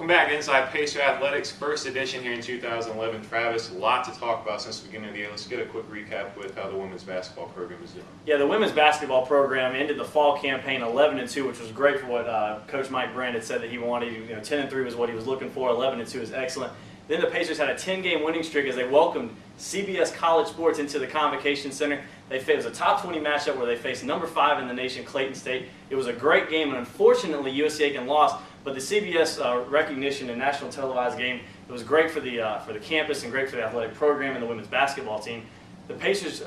Welcome back to Inside Pacer Athletics, first edition here in 2011. Travis, a lot to talk about since the beginning of the year. Let's get a quick recap with how the women's basketball program is doing. Yeah, the women's basketball program ended the fall campaign 11-2, which was great for what Coach Mike Brand had said that he wanted. 10-3 was what he was looking for. 11-2 is excellent. Then the Pacers had a 10-game winning streak as they welcomed CBS College Sports into the Convocation Center. It was a top 20 matchup where they faced number 5 in the nation, Clayton State. It was a great game, and unfortunately, USC Aiken lost. But the CBS recognition and national televised game, it was great for the campus and great for the athletic program and the women's basketball team. The Pacers,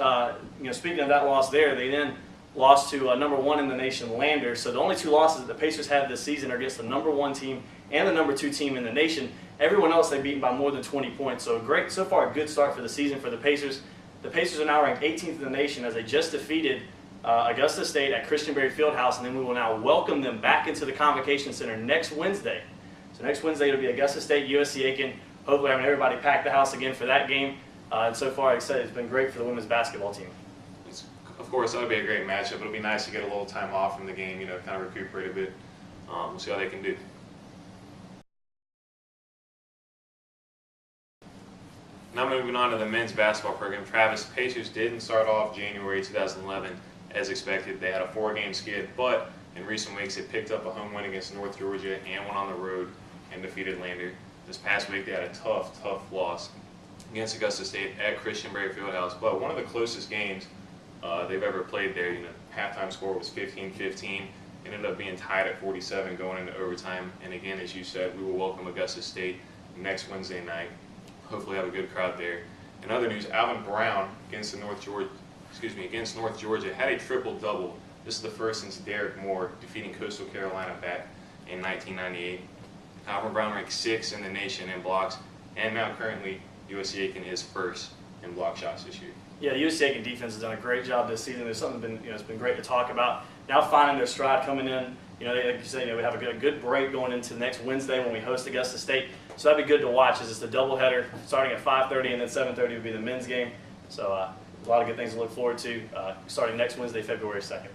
speaking of that loss there, they then lost to number 1 in the nation, Lander. So the only 2 losses that the Pacers had this season are against the number 1 team and the number 2 team in the nation. Everyone else they've beaten by more than 20 points. So great, so far a good start for the season for the Pacers. The Pacers are now ranked 18th in the nation as they just defeated Augusta State at Christian Berry Fieldhouse, and then we will now welcome them back into the Convocation Center next Wednesday. So next Wednesday it'll be Augusta State, USC Aiken. Hopefully having everybody pack the house again for that game. And so far, like I said, it's been great for the women's basketball team. Of course, that'll be a great matchup. It'll be nice to get a little time off from the game, kind of recuperate a bit. We'll see how they can do. Now moving on to the men's basketball program. Travis, Pacers didn't start off January 2011 as expected. They had a 4-game skid, but in recent weeks they picked up a home win against North Georgia and went on the road and defeated Lander. This past week they had a tough loss against Augusta State at Christian Berry Fieldhouse, but one of the closest games they've ever played there. Halftime score was 15-15. Ended up being tied at 47 going into overtime. And again, as you said, we will welcome Augusta State next Wednesday night. Hopefully have a good crowd there. In other news, Alvin Brown against North Georgia had a triple-double. This is the first since Derek Moore defeating Coastal Carolina back in 1998. Alvin Brown ranked 6th in the nation in blocks, and now currently USC Aiken is 1st in block shots this year. Yeah, the USC Aiken defense has done a great job this season. There's something it's been great to talk about. Now finding their stride coming in. Like you say, we have a good break going into next Wednesday when we host Augusta State. So that'd be good to watch. As it's a doubleheader starting at 5:30 and then 7:30 would be the men's game. So a lot of good things to look forward to starting next Wednesday, February 2nd.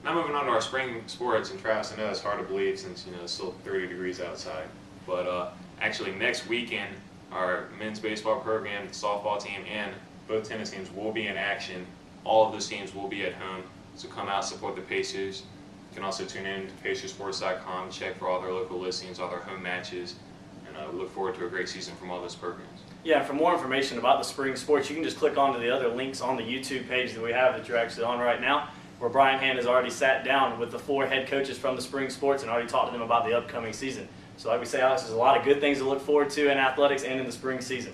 Now moving on to our spring sports, and Travis, I know that's hard to believe since it's still 30 degrees outside. But actually next weekend, our men's baseball program, the softball team, and both tennis teams will be in action. All of those teams will be at home, so come out, support the Pacers. You can also tune in to pacersports.com, check for all their local listings, all their home matches, and we look forward to a great season from all those programs. Yeah, and for more information about the spring sports, you can just click onto the other links on the YouTube page that we have that you're actually on right now, where Brian Hand has already sat down with the 4 head coaches from the spring sports and already talked to them about the upcoming season. So like we say, Alex, there's a lot of good things to look forward to in athletics and in the spring season.